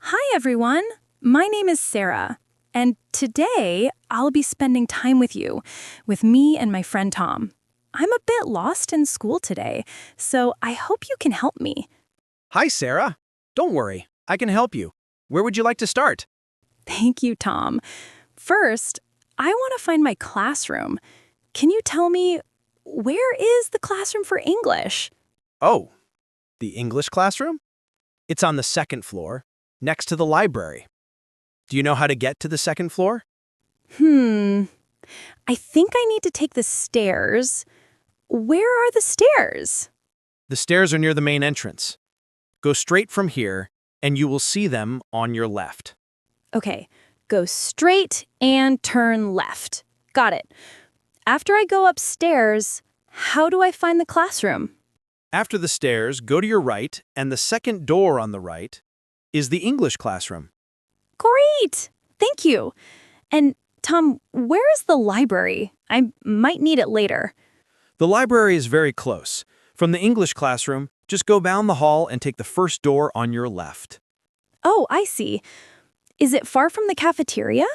Hi, everyone. My name is Sarah, and today I'll be spending time with me and my friend Tom. I'm a bit lost in school today, so I hope you can help me. Hi, Sarah. Don't worry, I can help you. Where would you like to start? Thank you, Tom. First, I want to find my classroom. Can you tell me, where is the classroom for English? Oh, the English classroom? It's on the second floor, next to the library. Do you know how to get to the second floor? Hmm, I think I need to take the stairs. Where are the stairs? The stairs are near the main entrance. Go straight from here, and you will see them on your left. Okay, go straight and turn left. Got it. After I go upstairs, how do I find the classroom? After the stairs, go to your right, and the second door on the right is the English classroom. Great! Thank you. And Tom, where is the library? I might need it later. The library is very close. From the English classroom, just go down the hall and take the first door on your left. Oh, I see. Is it far from the cafeteria?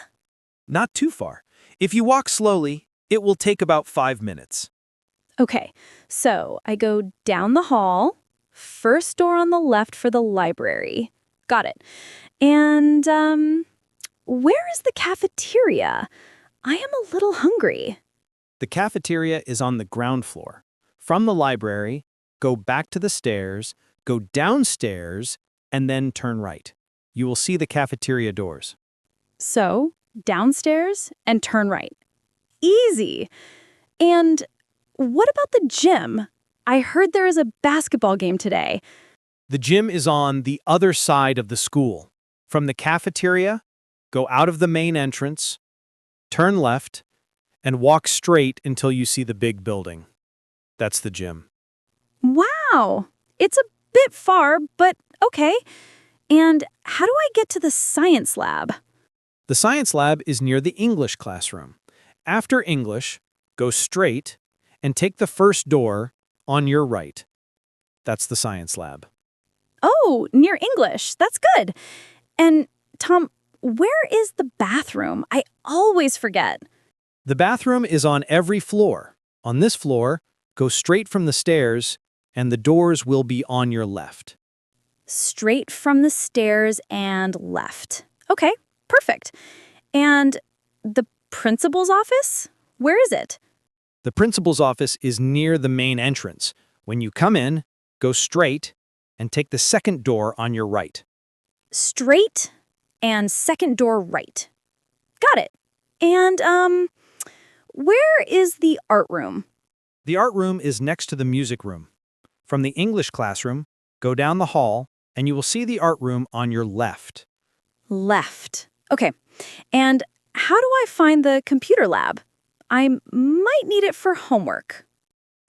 Not too far. If you walk slowly, it will take about 5 minutes. Okay, so I go down the hall, first door on the left for the library. Got it. And, where is the cafeteria? I am a little hungry. The cafeteria is on the ground floor. From the library, go back to the stairs, go downstairs, and then turn right. You will see the cafeteria doors. So, downstairs and turn right. Easy. And what about the gym? I heard there is a basketball game today. The gym is on the other side of the school. From the cafeteria, go out of the main entrance, turn left, and walk straight until you see the big building. That's the gym. Wow! It's a bit far, but okay. And how do I get to the science lab? The science lab is near the English classroom. After English, go straight and take the first door on your right. That's the science lab. Oh, near English. That's good. And Tom, where is the bathroom? I always forget. The bathroom is on every floor. On this floor, go straight from the stairs, and the doors will be on your left. Straight from the stairs and left. Okay, perfect. And the principal's office? Where is it? The principal's office is near the main entrance. When you come in, go straight and take the second door on your right. Straight and second door right. Got it. And, where is the art room? The art room is next to the music room. From the English classroom, go down the hall, and you will see the art room on your left. Left. Okay. And how do I find the computer lab? I might need it for homework.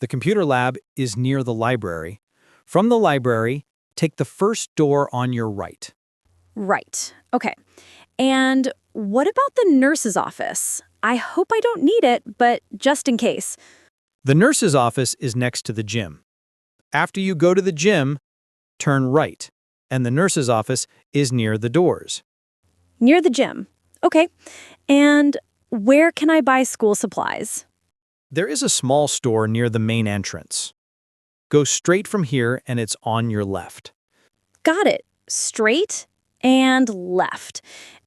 The computer lab is near the library. From the library, take the first door on your right. Right. Okay. And what about the nurse's office? I hope I don't need it, but just in case. The nurse's office is next to the gym. After you go to the gym, turn right, and the nurse's office is near the doors. Near the gym. Okay. And where can I buy school supplies? There is a small store near the main entrance. Go straight from here and it's on your left. Got it. Straight and left.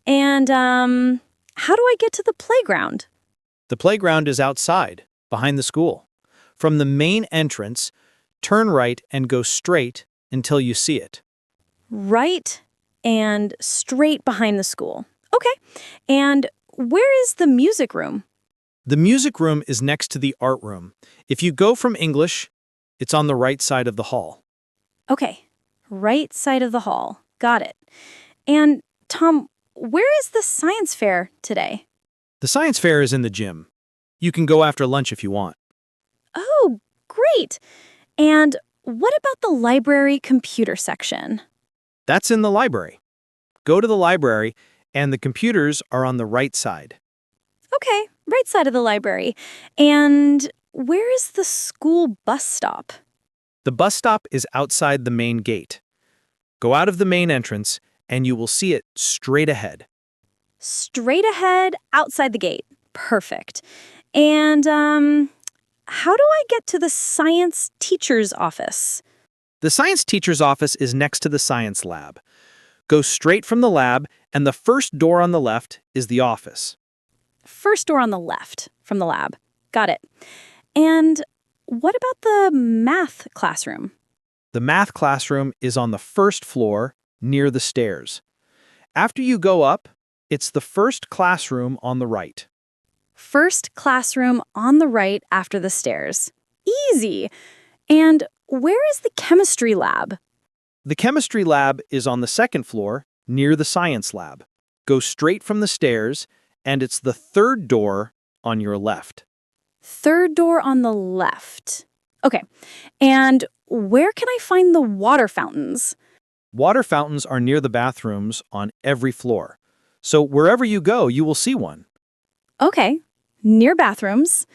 And, how do I get to the playground? The playground is outside, behind the school. From the main entrance, turn right and go straight until you see it. Right and straight behind the school. Okay. And where is the music room? The music room is next to the art room. If you go from English, it's on the right side of the hall. Okay. Right side of the hall. Got it. And Tom, where is the science fair today? The science fair is in the gym. You can go after lunch if you want. Oh, great. And what about the library computer section? That's in the library. Go to the library, and the computers are on the right side. Okay, right side of the library. And where is the school bus stop? The bus stop is outside the main gate. Go out of the main entrance and you will see it straight ahead. Straight ahead, outside the gate. Perfect. And, how do I get to the science teacher's office? The science teacher's office is next to the science lab. Go straight from the lab, and the first door on the left is the office. First door on the left from the lab. Got it. And what about the math classroom? The math classroom is on the first floor, near the stairs. After you go up, it's the first classroom on the right. First classroom on the right after the stairs. Easy. And where is the chemistry lab? The chemistry lab is on the second floor, near the science lab. Go straight from the stairs, and it's the third door on your left. Third door on the left. Okay. And where can I find the water fountains? Water fountains are near the bathrooms on every floor. So wherever you go, you will see one. Okay. Near bathrooms.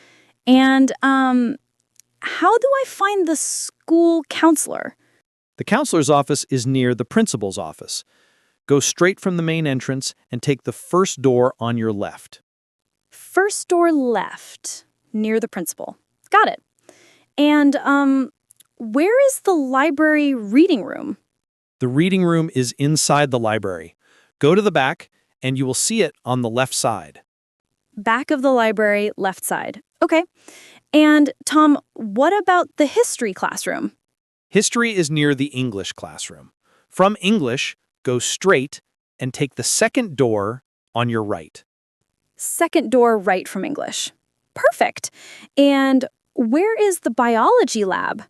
And, how do I find the school counselor? The counselor's office is near the principal's office. Go straight from the main entrance and take the first door on your left. First door left, near the principal. Got it. And, where is the library reading room? The reading room is inside the library. Go to the back, and you will see it on the left side. Back of the library, left side. Okay. And, Tom, what about the history classroom? History is near the English classroom. From English, go straight and take the second door on your right. Second door right from English. Perfect. And where is the biology lab?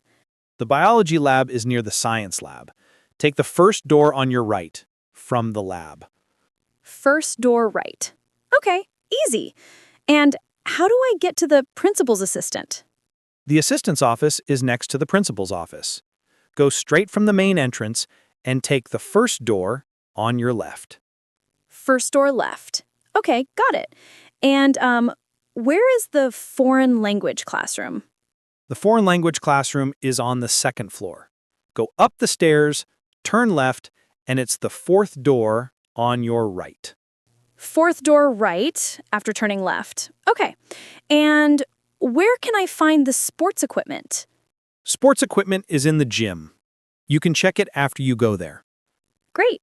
The biology lab is near the science lab. Take the first door on your right from the lab. First door right. Okay, easy. And how do I get to the principal's assistant? The assistant's office is next to the principal's office. Go straight from the main entrance and take the first door on your left. First door left. Okay, got it. And where is the foreign language classroom? The foreign language classroom is on the second floor. Go up the stairs, turn left, and it's the fourth door on your right. Fourth door right after turning left. Okay. And where can I find the sports equipment? Sports equipment is in the gym. You can check it after you go there. Great.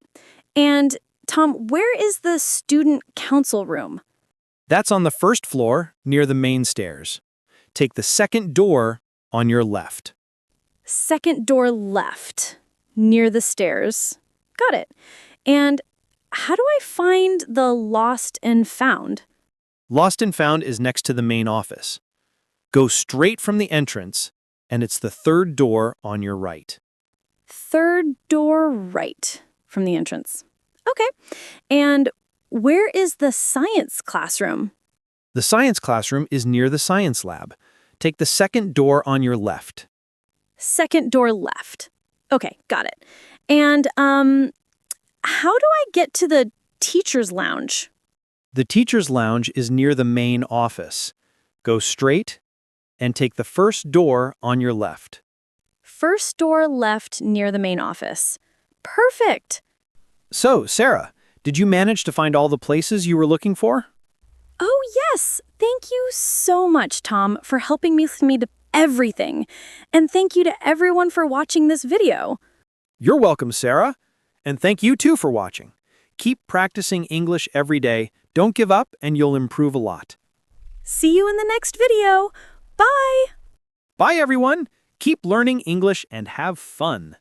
And Tom, where is the student council room? That's on the first floor near the main stairs. Take the second door on your left. Second door left, near the stairs. Got it. And how do I find the lost and found? Lost and Found is next to the main office. Go straight from the entrance, and it's the third door on your right. Third door right from the entrance. Okay. And where is the science classroom? The science classroom is near the science lab. Take the second door on your left. Second door left. Okay, got it. And how do I get to the teacher's lounge? The teacher's lounge is near the main office. Go straight and take the first door on your left. First door left near the main office. Perfect. So, Sarah, did you manage to find all the places you were looking for? Oh, yes. Thank you so much, Tom, for helping me to everything. And thank you to everyone for watching this video. You're welcome, Sarah. And thank you too for watching. Keep practicing English every day. Don't give up and you'll improve a lot. See you in the next video. Bye. Bye, everyone. Keep learning English and have fun.